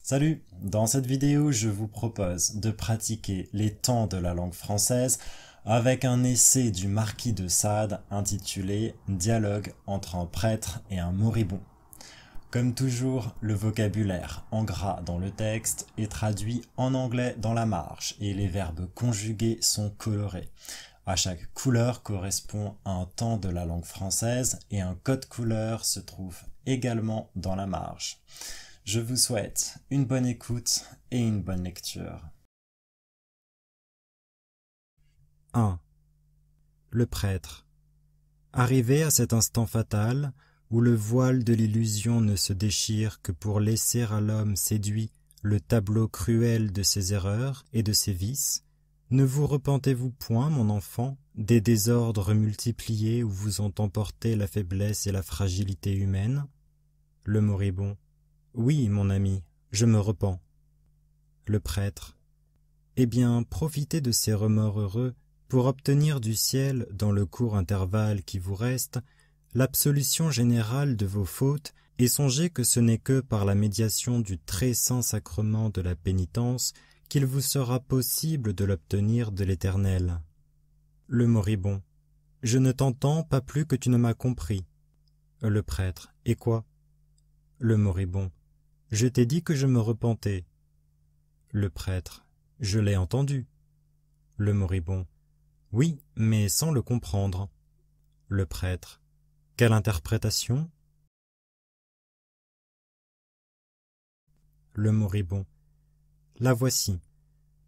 Salut! Dans cette vidéo, je vous propose de pratiquer les temps de la langue française avec un essai du marquis de Sade intitulé Dialogue entre un prêtre et un moribond. Comme toujours, le vocabulaire en gras dans le texte est traduit en anglais dans la marge et les verbes conjugués sont colorés. À chaque couleur correspond à un temps de la langue française et un code couleur se trouve également dans la marge. Je vous souhaite une bonne écoute et une bonne lecture. 1. Le prêtre. Arrivé à cet instant fatal, où le voile de l'illusion ne se déchire que pour laisser à l'homme séduit le tableau cruel de ses erreurs et de ses vices, ne vous repentez-vous point, mon enfant, des désordres multipliés où vous ont emporté la faiblesse et la fragilité humaine? Le moribond. Oui, mon ami, je me repens. Le prêtre. Eh bien, profitez de ces remords heureux pour obtenir du ciel, dans le court intervalle qui vous reste, l'absolution générale de vos fautes, et songez que ce n'est que par la médiation du très saint sacrement de la pénitence qu'il vous sera possible de l'obtenir de l'Éternel. Le moribond. Je ne t'entends pas plus que tu ne m'as compris. Le prêtre. Et quoi? Le moribond. Je t'ai dit que je me repentais. Le prêtre. Je l'ai entendu. Le moribond. Oui, mais sans le comprendre. Le prêtre. Quelle interprétation? Le moribond. La voici.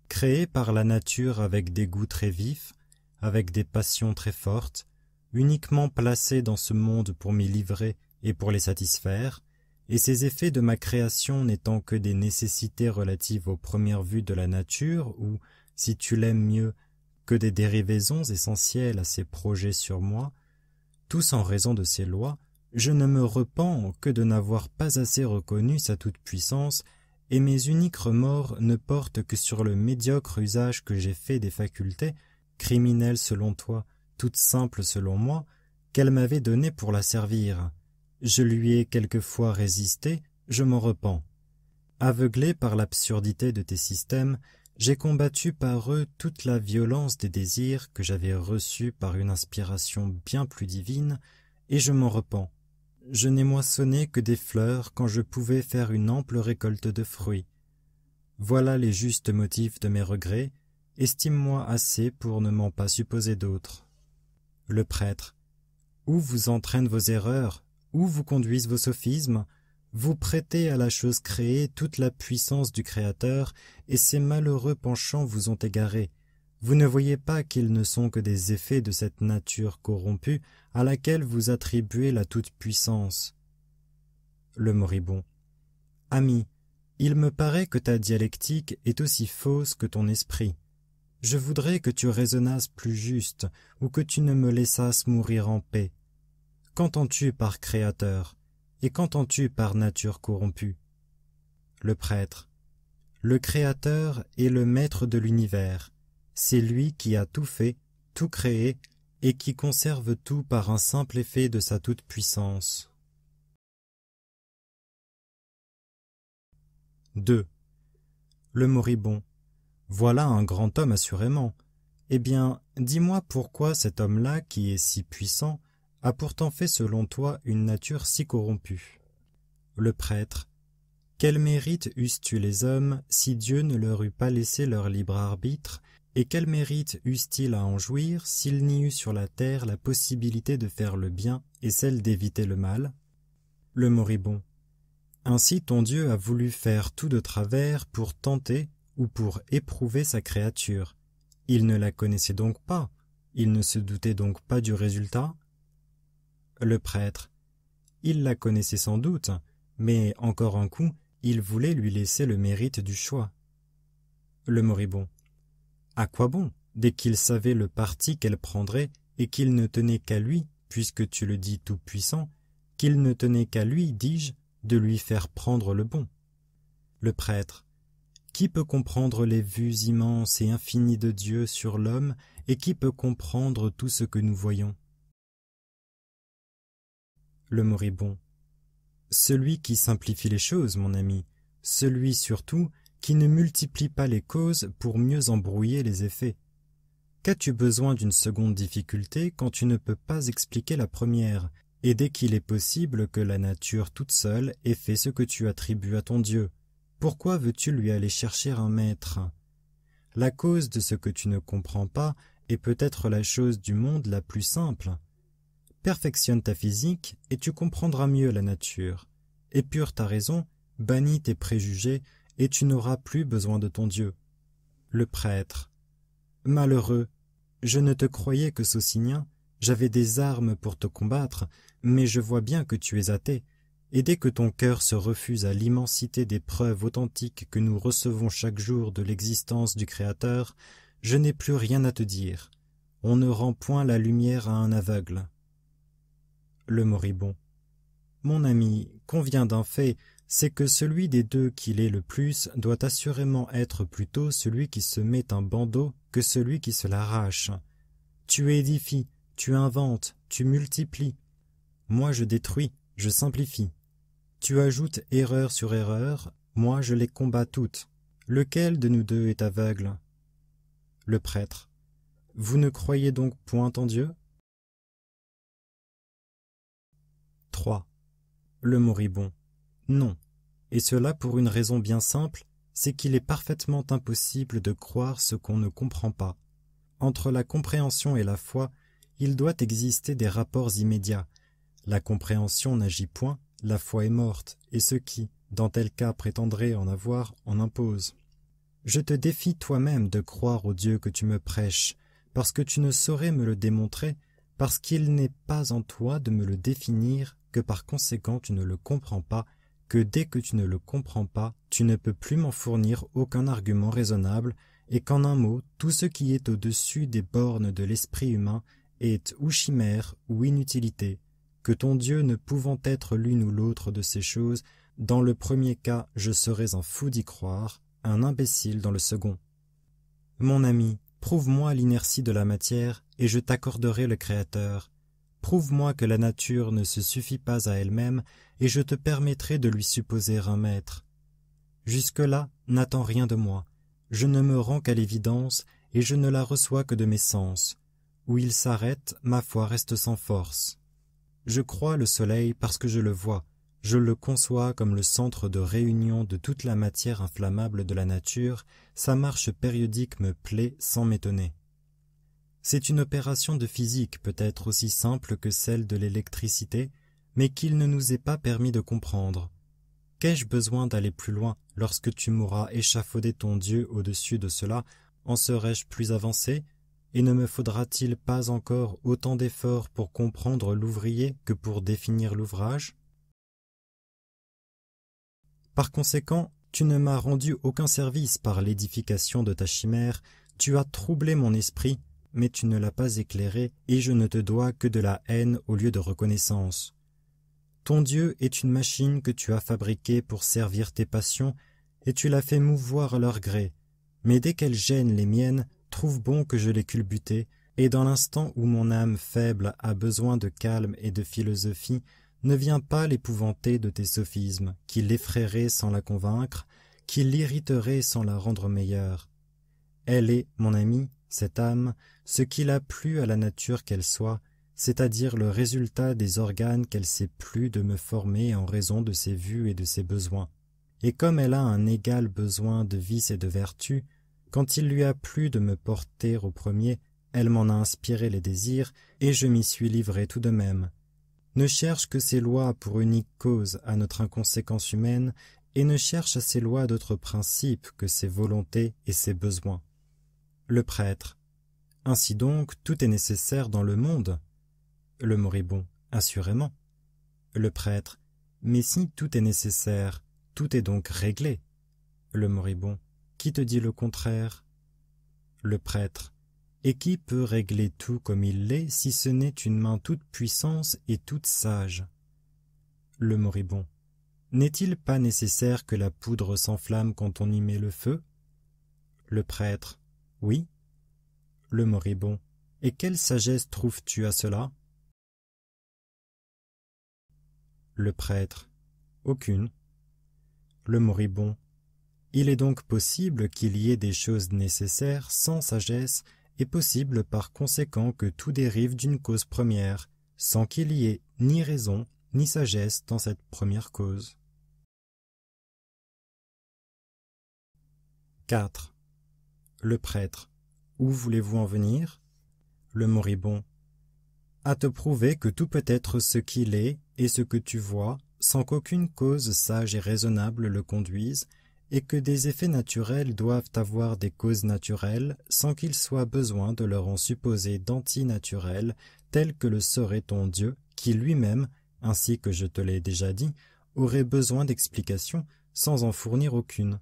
Créé par la nature avec des goûts très vifs, avec des passions très fortes, uniquement placé dans ce monde pour m'y livrer et pour les satisfaire, et ces effets de ma création n'étant que des nécessités relatives aux premières vues de la nature, ou, si tu l'aimes mieux, que des dérivaisons essentielles à ses projets sur moi, tous en raison de ces lois, je ne me repens que de n'avoir pas assez reconnu sa toute-puissance, et mes uniques remords ne portent que sur le médiocre usage que j'ai fait des facultés, criminelles selon toi, toutes simples selon moi, qu'elle m'avait données pour la servir. Je lui ai quelquefois résisté, je m'en repens. Aveuglé par l'absurdité de tes systèmes, j'ai combattu par eux toute la violence des désirs que j'avais reçus par une inspiration bien plus divine, et je m'en repens. Je n'ai moissonné que des fleurs quand je pouvais faire une ample récolte de fruits. Voilà les justes motifs de mes regrets, estime-moi assez pour ne m'en pas supposer d'autres. Le prêtre. Où vous entraînent vos erreurs? Où vous conduisent vos sophismes? Vous prêtez à la chose créée toute la puissance du Créateur, et ces malheureux penchants vous ont égaré. Vous ne voyez pas qu'ils ne sont que des effets de cette nature corrompue à laquelle vous attribuez la toute-puissance. Le moribond. Ami, il me paraît que ta dialectique est aussi fausse que ton esprit. Je voudrais que tu raisonnasses plus juste, ou que tu ne me laissasses mourir en paix. Qu'entends-tu par créateur, et qu'entends-tu par nature corrompue? Le prêtre. Le Créateur est le maître de l'univers. C'est lui qui a tout fait, tout créé, et qui conserve tout par un simple effet de sa toute-puissance. 2. Le moribond. Voilà un grand homme assurément. Eh bien, dis-moi pourquoi cet homme-là, qui est si puissant, a pourtant fait selon toi une nature si corrompue. Le prêtre. Quel mérite eussent-tu les hommes si Dieu ne leur eût pas laissé leur libre arbitre, et quel mérite eussent-ils à en jouir s'il n'y eût sur la terre la possibilité de faire le bien et celle d'éviter le mal? Le moribond. Ainsi ton Dieu a voulu faire tout de travers pour tenter ou pour éprouver sa créature. Il ne la connaissait donc pas, il ne se doutait donc pas du résultat? Le prêtre. Il la connaissait sans doute, mais encore un coup, il voulait lui laisser le mérite du choix. Le moribond. À quoi bon, dès qu'il savait le parti qu'elle prendrait et qu'il ne tenait qu'à lui, puisque tu le dis tout-puissant, qu'il ne tenait qu'à lui, dis-je, de lui faire prendre le bon? Le prêtre. Qui peut comprendre les vues immenses et infinies de Dieu sur l'homme, et qui peut comprendre tout ce que nous voyons? Le moribond. Celui qui simplifie les choses, mon ami, celui surtout qui ne multiplie pas les causes pour mieux embrouiller les effets. Qu'as-tu besoin d'une seconde difficulté quand tu ne peux pas expliquer la première, et dès qu'il est possible que la nature toute seule ait fait ce que tu attribues à ton Dieu? Pourquoi veux-tu lui aller chercher un maître? La cause de ce que tu ne comprends pas est peut-être la chose du monde la plus simple. Perfectionne ta physique et tu comprendras mieux la nature. Épure ta raison, bannis tes préjugés et tu n'auras plus besoin de ton Dieu. Le prêtre. Malheureux, je ne te croyais que Socinien, j'avais des armes pour te combattre, mais je vois bien que tu es athée, et dès que ton cœur se refuse à l'immensité des preuves authentiques que nous recevons chaque jour de l'existence du Créateur, je n'ai plus rien à te dire. On ne rend point la lumière à un aveugle. Le moribond. Mon ami, conviens d'un fait, c'est que celui des deux qui l'est le plus doit assurément être plutôt celui qui se met un bandeau que celui qui se l'arrache. Tu édifies, tu inventes, tu multiplies. Moi je détruis, je simplifie. Tu ajoutes erreur sur erreur, moi je les combats toutes. Lequel de nous deux est aveugle? Le prêtre. Vous ne croyez donc point en Dieu? 3. Le moribond. Non, et cela pour une raison bien simple, c'est qu'il est parfaitement impossible de croire ce qu'on ne comprend pas. Entre la compréhension et la foi, il doit exister des rapports immédiats. La compréhension n'agit point, la foi est morte, et ceux qui, dans tel cas, prétendraient en avoir, en imposent. Je te défie toi-même de croire au Dieu que tu me prêches, parce que tu ne saurais me le démontrer, parce qu'il n'est pas en toi de me le définir, que par conséquent tu ne le comprends pas, que dès que tu ne le comprends pas, tu ne peux plus m'en fournir aucun argument raisonnable, et qu'en un mot, tout ce qui est au-dessus des bornes de l'esprit humain est ou chimère ou inutilité, que ton Dieu ne pouvant être l'une ou l'autre de ces choses, dans le premier cas je serais un fou d'y croire, un imbécile dans le second. Mon ami, prouve-moi l'inertie de la matière, et je t'accorderai le Créateur. Prouve-moi que la nature ne se suffit pas à elle-même, et je te permettrai de lui supposer un maître. Jusque-là, n'attends rien de moi. Je ne me rends qu'à l'évidence, et je ne la reçois que de mes sens. Où il s'arrête, ma foi reste sans force. Je crois le soleil parce que je le vois. Je le conçois comme le centre de réunion de toute la matière inflammable de la nature. Sa marche périodique me plaît sans m'étonner. C'est une opération de physique peut-être aussi simple que celle de l'électricité, mais qu'il ne nous est pas permis de comprendre. Qu'ai-je besoin d'aller plus loin lorsque tu m'auras échafaudé ton Dieu au-dessus de cela? En serais-je plus avancé? Et ne me faudra-t-il pas encore autant d'efforts pour comprendre l'ouvrier que pour définir l'ouvrage? Par conséquent, tu ne m'as rendu aucun service par l'édification de ta chimère, tu as troublé mon esprit, mais tu ne l'as pas éclairé, et je ne te dois que de la haine au lieu de reconnaissance. Ton Dieu est une machine que tu as fabriquée pour servir tes passions, et tu l'as fait mouvoir à leur gré. Mais dès qu'elles gênent les miennes, trouve bon que je l'ai culbutée, et dans l'instant où mon âme faible a besoin de calme et de philosophie, ne vient pas l'épouvanter de tes sophismes, qui l'effraieraient sans la convaincre, qui l'irriteraient sans la rendre meilleure. Elle est, mon ami, cette âme, ce qu'il a plu à la nature qu'elle soit, c'est-à-dire le résultat des organes qu'elle s'est plu de me former en raison de ses vues et de ses besoins. Et comme elle a un égal besoin de vice et de vertu, quand il lui a plu de me porter au premier, elle m'en a inspiré les désirs, et je m'y suis livré tout de même. Ne cherche que ces lois pour unique cause à notre inconséquence humaine, et ne cherche à ces lois d'autres principes que ses volontés et ses besoins. Le prêtre. Ainsi donc, tout est nécessaire dans le monde. Le moribond. Assurément. Le prêtre. Mais si tout est nécessaire, tout est donc réglé. Le moribond. Qui te dit le contraire? Le prêtre. Et qui peut régler tout comme il l'est si ce n'est une main toute puissance et toute sage? Le moribond. N'est-il pas nécessaire que la poudre s'enflamme quand on y met le feu? Le prêtre. Oui. Le moribond. Et quelle sagesse trouves-tu à cela? Le prêtre. Aucune. Le moribond. Il est donc possible qu'il y ait des choses nécessaires sans sagesse, et possible par conséquent que tout dérive d'une cause première, sans qu'il y ait ni raison ni sagesse dans cette première cause. 4. Le prêtre. Où voulez-vous en venir? Le moribond. À te prouver que tout peut être ce qu'il est et ce que tu vois, sans qu'aucune cause sage et raisonnable le conduise, et que des effets naturels doivent avoir des causes naturelles, sans qu'il soit besoin de leur en supposer d'antinaturels, tels que le serait ton Dieu, qui lui-même, ainsi que je te l'ai déjà dit, aurait besoin d'explications, sans en fournir aucune,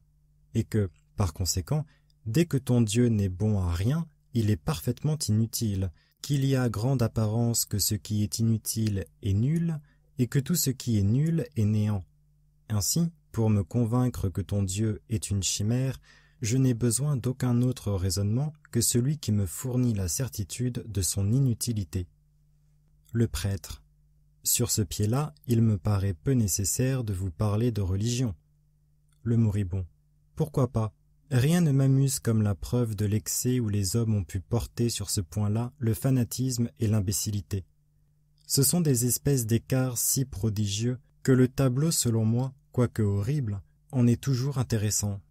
et que, par conséquent, dès que ton Dieu n'est bon à rien, il est parfaitement inutile, qu'il y a grande apparence que ce qui est inutile est nul, et que tout ce qui est nul est néant. Ainsi, pour me convaincre que ton Dieu est une chimère, je n'ai besoin d'aucun autre raisonnement que celui qui me fournit la certitude de son inutilité. Le prêtre. Sur ce pied-là, il me paraît peu nécessaire de vous parler de religion. Le moribond. Pourquoi pas? Rien ne m'amuse comme la preuve de l'excès où les hommes ont pu porter sur ce point-là le fanatisme et l'imbécilité. Ce sont des espèces d'écarts si prodigieux que le tableau, selon moi, quoique horrible, en est toujours intéressant.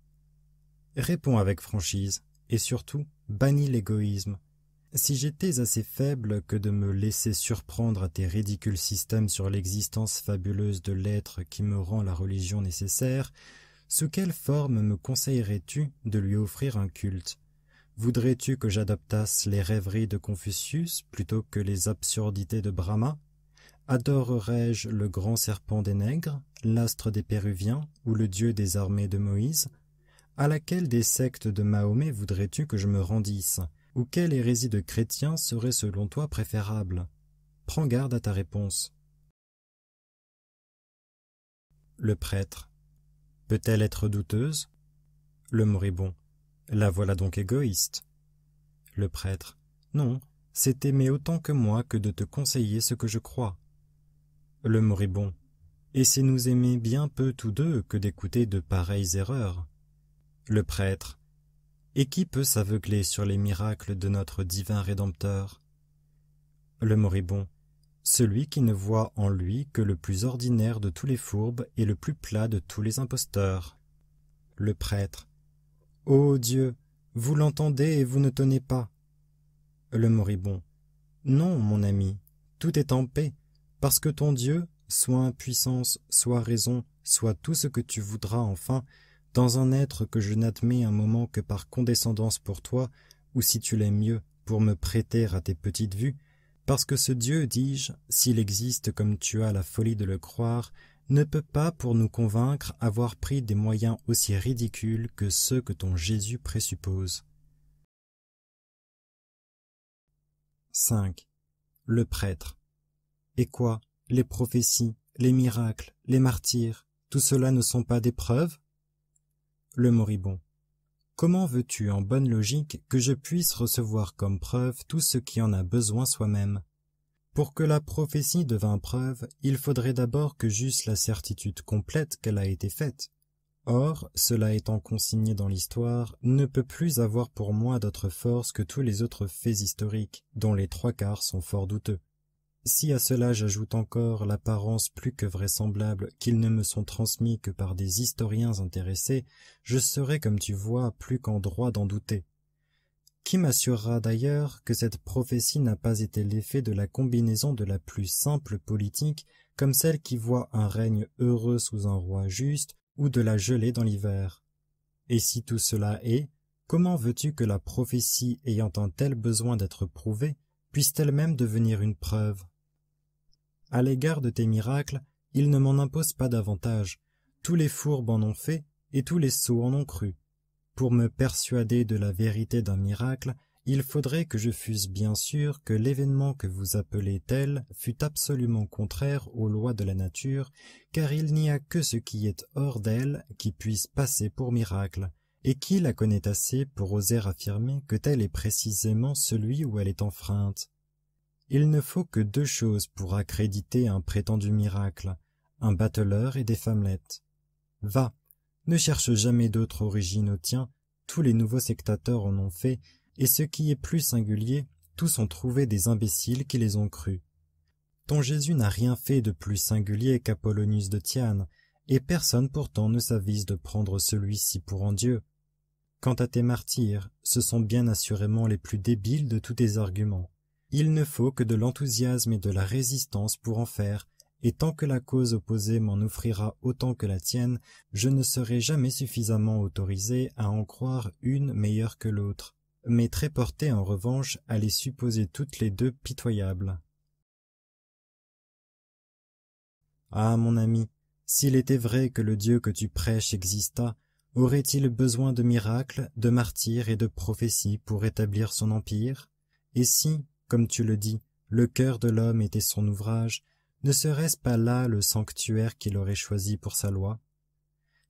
Réponds avec franchise, et surtout, bannis l'égoïsme. Si j'étais assez faible que de me laisser surprendre à tes ridicules systèmes sur l'existence fabuleuse de l'être qui me rend la religion nécessaire, sous quelle forme me conseillerais-tu de lui offrir un culte? Voudrais-tu que j'adoptasse les rêveries de Confucius plutôt que les absurdités de Brahma? Adorerais-je le grand serpent des nègres, l'astre des Péruviens ou le dieu des armées de Moïse? À laquelle des sectes de Mahomet voudrais-tu que je me rendisse? Ou quelle hérésie de chrétiens serait selon toi préférable? Prends garde à ta réponse. Le prêtre. Peut-elle être douteuse? Le moribond. La voilà donc égoïste. Le prêtre. Non, c'est aimer autant que moi que de te conseiller ce que je crois. Le moribond. Et c'est nous aimer bien peu tous deux que d'écouter de pareilles erreurs. Le prêtre. Et qui peut s'aveugler sur les miracles de notre divin Rédempteur? Le moribond. Celui qui ne voit en lui que le plus ordinaire de tous les fourbes et le plus plat de tous les imposteurs. Le prêtre. Ô Dieu, vous l'entendez et vous ne tenez pas. Le moribond. Non, mon ami, tout est en paix, parce que ton Dieu, soit impuissance, soit raison, soit tout ce que tu voudras enfin, dans un être que je n'admets un moment que par condescendance pour toi, ou si tu l'aimes mieux, pour me prêter à tes petites vues, parce que ce Dieu, dis-je, s'il existe comme tu as la folie de le croire, ne peut pas, pour nous convaincre, avoir pris des moyens aussi ridicules que ceux que ton Jésus présuppose. 5. Le prêtre. Et quoi, les prophéties, les miracles, les martyrs, tout cela ne sont pas des preuves? Le moribond. Comment veux-tu, en bonne logique, que je puisse recevoir comme preuve tout ce qui en a besoin soi-même? Pour que la prophétie devînt preuve, il faudrait d'abord que j'eusse la certitude complète qu'elle a été faite. Or, cela étant consigné dans l'histoire, ne peut plus avoir pour moi d'autre force que tous les autres faits historiques, dont les 3/4 sont fort douteux. Si à cela j'ajoute encore l'apparence plus que vraisemblable qu'ils ne me sont transmis que par des historiens intéressés, je serai, comme tu vois, plus qu'en droit d'en douter. Qui m'assurera d'ailleurs que cette prophétie n'a pas été l'effet de la combinaison de la plus simple politique, comme celle qui voit un règne heureux sous un roi juste, ou de la gelée dans l'hiver? Et si tout cela est, comment veux-tu que la prophétie ayant un tel besoin d'être prouvée, puisse elle-même devenir une preuve? À l'égard de tes miracles, ils ne m'en imposent pas davantage. Tous les fourbes en ont fait, et tous les sots en ont cru. Pour me persuader de la vérité d'un miracle, il faudrait que je fusse bien sûr que l'événement que vous appelez tel fût absolument contraire aux lois de la nature, car il n'y a que ce qui est hors d'elle qui puisse passer pour miracle, et qui la connaît assez pour oser affirmer que tel est précisément celui où elle est enfreinte. Il ne faut que 2 choses pour accréditer un prétendu miracle, un bateleur et des femmelettes. Va, Ne cherche jamais d'autre origine au tien, tous les nouveaux sectateurs en ont fait, et ce qui est plus singulier, tous ont trouvé des imbéciles qui les ont crus. Ton Jésus n'a rien fait de plus singulier qu'Apollonius de Tyane, et personne pourtant ne s'avise de prendre celui-ci pour un dieu. Quant à tes martyrs, ce sont bien assurément les plus débiles de tous tes arguments. Il ne faut que de l'enthousiasme et de la résistance pour en faire, et tant que la cause opposée m'en offrira autant que la tienne, je ne serai jamais suffisamment autorisé à en croire une meilleure que l'autre, mais très porté en revanche à les supposer toutes les deux pitoyables. Ah, mon ami, s'il était vrai que le Dieu que tu prêches existât, aurait-il besoin de miracles, de martyrs et de prophéties pour établir son empire? Et si, comme tu le dis, le cœur de l'homme était son ouvrage, ne serait-ce pas là le sanctuaire qu'il aurait choisi pour sa loi?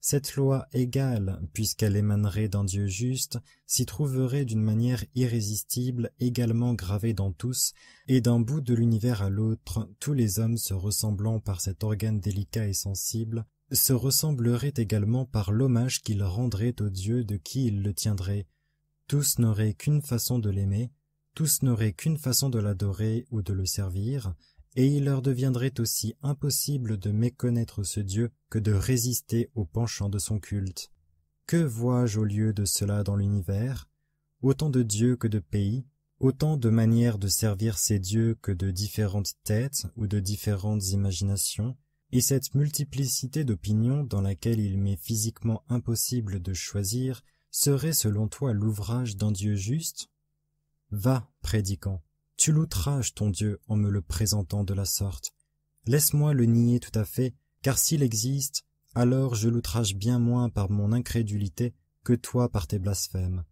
Cette loi égale, puisqu'elle émanerait d'un Dieu juste, s'y trouverait d'une manière irrésistible également gravée dans tous, et d'un bout de l'univers à l'autre, tous les hommes se ressemblant par cet organe délicat et sensible, se ressembleraient également par l'hommage qu'ils rendraient au Dieu de qui ils le tiendraient. Tous n'auraient qu'une façon de l'aimer, tous n'auraient qu'une façon de l'adorer ou de le servir, et il leur deviendrait aussi impossible de méconnaître ce Dieu que de résister au penchant de son culte. Que vois-je au lieu de cela dans l'univers? Autant de dieux que de pays, autant de manières de servir ces dieux que de différentes têtes ou de différentes imaginations, et cette multiplicité d'opinions dans laquelle il m'est physiquement impossible de choisir serait selon toi l'ouvrage d'un Dieu juste? Va, prédicant, tu l'outrages ton Dieu en me le présentant de la sorte. Laisse-moi le nier tout à fait, car s'il existe, alors je l'outrage bien moins par mon incrédulité que toi par tes blasphèmes.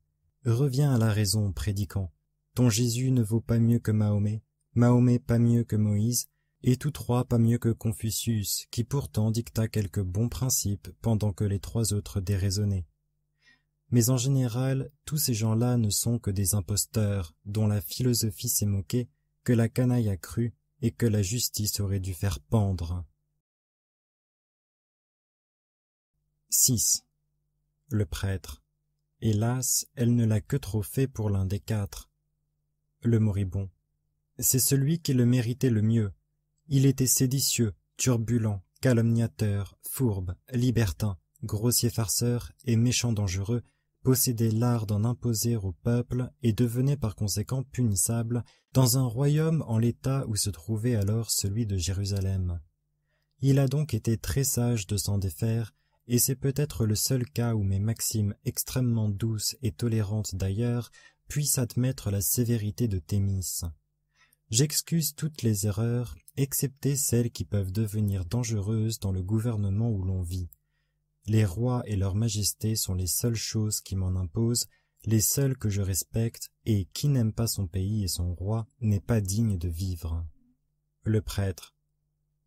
Reviens à la raison, prédicant. Ton Jésus ne vaut pas mieux que Mahomet, Mahomet pas mieux que Moïse, et tous trois pas mieux que Confucius, qui pourtant dicta quelques bons principes pendant que les trois autres déraisonnaient. Mais en général, tous ces gens-là ne sont que des imposteurs dont la philosophie s'est moquée, que la canaille a cru et que la justice aurait dû faire pendre. 6. Le prêtre. Hélas, elle ne l'a que trop fait pour l'un des quatre. Le moribond. C'est celui qui le méritait le mieux. Il était séditieux, turbulent, calomniateur, fourbe, libertin, grossier farceur et méchant dangereux, possédait l'art d'en imposer au peuple et devenait par conséquent punissable dans un royaume en l'état où se trouvait alors celui de Jérusalem. Il a donc été très sage de s'en défaire, et c'est peut-être le seul cas où mes maximes extrêmement douces et tolérantes d'ailleurs puissent admettre la sévérité de Thémis. J'excuse toutes les erreurs, excepté celles qui peuvent devenir dangereuses dans le gouvernement où l'on vit. Les rois et leur majesté sont les seules choses qui m'en imposent, les seuls que je respecte, et qui n'aime pas son pays et son roi n'est pas digne de vivre. Le prêtre.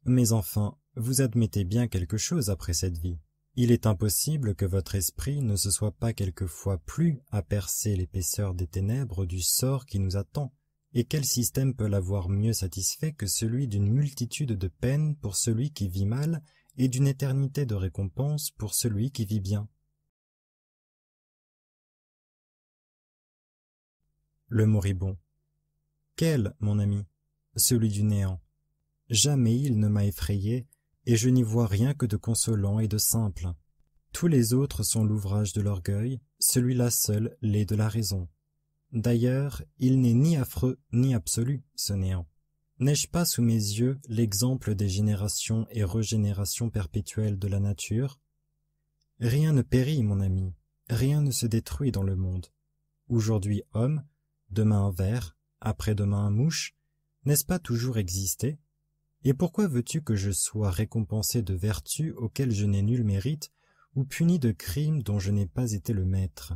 Mais enfin, vous admettez bien quelque chose après cette vie. Il est impossible que votre esprit ne se soit pas quelquefois plu à percer l'épaisseur des ténèbres du sort qui nous attend, et quel système peut l'avoir mieux satisfait que celui d'une multitude de peines pour celui qui vit mal, et d'une éternité de récompense pour celui qui vit bien. Le moribond. Quel, mon ami? Celui du néant. Jamais il ne m'a effrayé, et je n'y vois rien que de consolant et de simple. Tous les autres sont l'ouvrage de l'orgueil, celui-là seul l'est de la raison. D'ailleurs, il n'est ni affreux ni absolu, ce néant. N'ai-je pas sous mes yeux l'exemple des générations et régénérations perpétuelles de la nature? Rien ne périt, mon ami, rien ne se détruit dans le monde. Aujourd'hui homme, demain un ver, après-demain un mouche, n'est-ce pas toujours exister? Et pourquoi veux-tu que je sois récompensé de vertus auxquelles je n'ai nul mérite, ou puni de crimes dont je n'ai pas été le maître?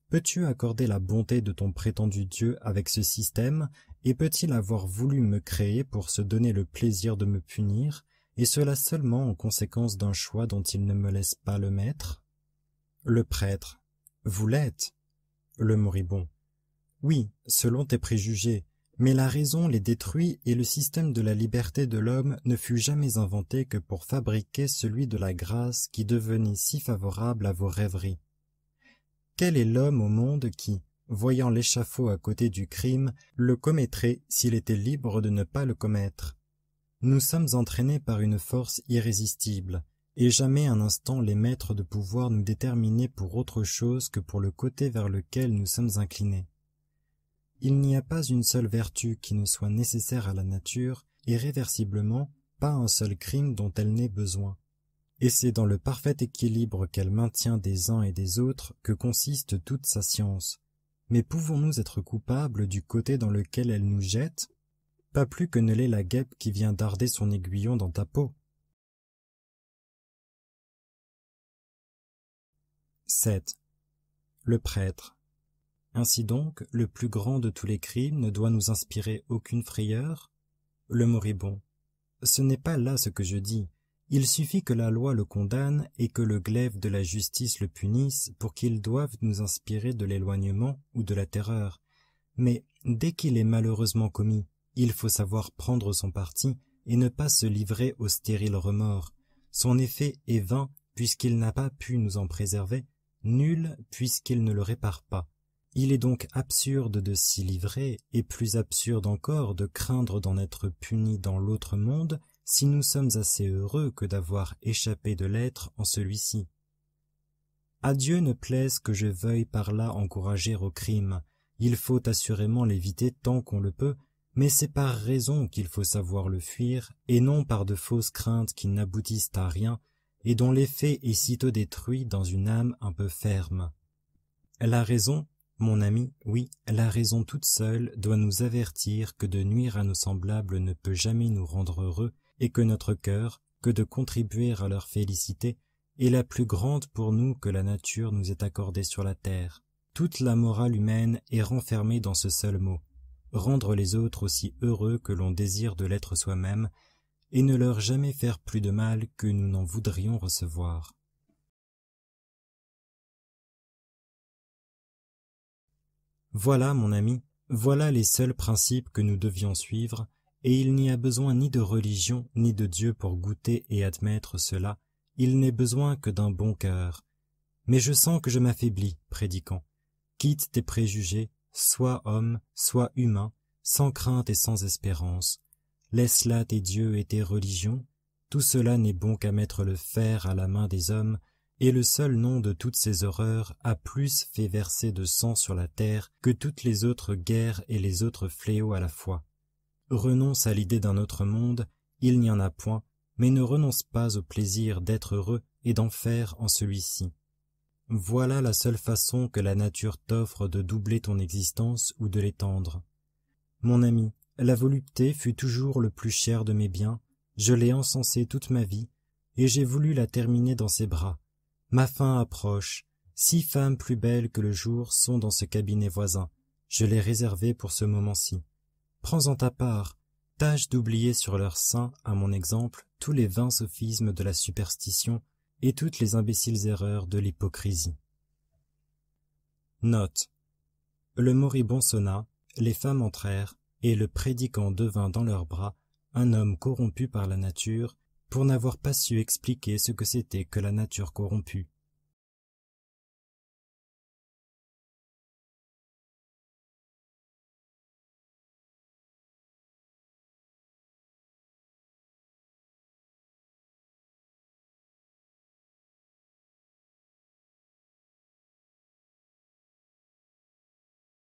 Peux-tu accorder la bonté de ton prétendu Dieu avec ce système, et peut-il avoir voulu me créer pour se donner le plaisir de me punir, et cela seulement en conséquence d'un choix dont il ne me laisse pas le maître? Le prêtre. Vous l'êtes. Le moribond. Oui, selon tes préjugés, Mais la raison les détruit et le système de la liberté de l'homme ne fut jamais inventé que pour fabriquer celui de la grâce qui devenait si favorable à vos rêveries. Quel est l'homme au monde qui, voyant l'échafaud à côté du crime, le commettrait s'il était libre de ne pas le commettre? Nous sommes entraînés par une force irrésistible, et jamais un instant les maîtres de pouvoir nous déterminer pour autre chose que pour le côté vers lequel nous sommes inclinés. Il n'y a pas une seule vertu qui ne soit nécessaire à la nature, et réversiblement, pas un seul crime dont elle n'ait besoin. Et c'est dans le parfait équilibre qu'elle maintient des uns et des autres que consiste toute sa science. Mais pouvons-nous être coupables du côté dans lequel elle nous jette? Pas plus que ne l'est la guêpe qui vient darder son aiguillon dans ta peau. 7. Le prêtre. Ainsi donc, le plus grand de tous les crimes ne doit nous inspirer aucune frayeur? Le moribond. Ce n'est pas là ce que je dis. Il suffit que la loi le condamne et que le glaive de la justice le punisse pour qu'il doive nous inspirer de l'éloignement ou de la terreur. Mais dès qu'il est malheureusement commis, il faut savoir prendre son parti et ne pas se livrer au stérile remords. Son effet est vain puisqu'il n'a pas pu nous en préserver, nul puisqu'il ne le répare pas. Il est donc absurde de s'y livrer, et plus absurde encore de craindre d'en être puni dans l'autre monde, si nous sommes assez heureux que d'avoir échappé de l'être en celui-ci. À Dieu ne plaise que je veuille par là encourager au crime. Il faut assurément l'éviter tant qu'on le peut, mais c'est par raison qu'il faut savoir le fuir, et non par de fausses craintes qui n'aboutissent à rien, et dont l'effet est sitôt détruit dans une âme un peu ferme. La raison, mon ami, oui, la raison toute seule doit nous avertir que de nuire à nos semblables ne peut jamais nous rendre heureux, et que notre cœur, que de contribuer à leur félicité, est la plus grande pour nous que la nature nous ait accordée sur la terre. Toute la morale humaine est renfermée dans ce seul mot, rendre les autres aussi heureux que l'on désire de l'être soi-même, et ne leur jamais faire plus de mal que nous n'en voudrions recevoir. Voilà, mon ami, voilà les seuls principes que nous devions suivre, et il n'y a besoin ni de religion ni de Dieu pour goûter et admettre cela, il n'est besoin que d'un bon cœur. Mais je sens que je m'affaiblis, prédiquant. Quitte tes préjugés, sois homme, sois humain, sans crainte et sans espérance. Laisse là tes dieux et tes religions, tout cela n'est bon qu'à mettre le fer à la main des hommes, et le seul nom de toutes ces horreurs a plus fait verser de sang sur la terre que toutes les autres guerres et les autres fléaux à la fois. Renonce à l'idée d'un autre monde, il n'y en a point, mais ne renonce pas au plaisir d'être heureux et d'en faire en celui-ci. Voilà la seule façon que la nature t'offre de doubler ton existence ou de l'étendre. Mon ami, la volupté fut toujours le plus cher de mes biens, je l'ai encensée toute ma vie, et j'ai voulu la terminer dans ses bras. Ma fin approche, 6 femmes plus belles que le jour sont dans ce cabinet voisin, je l'ai réservé pour ce moment-ci. Prends-en ta part, tâche d'oublier sur leur sein, à mon exemple, tous les vains sophismes de la superstition et toutes les imbéciles erreurs de l'hypocrisie. Note. Le moribond sonna, les femmes entrèrent, et le prédicant devint dans leurs bras un homme corrompu par la nature, pour n'avoir pas su expliquer ce que c'était que la nature corrompue.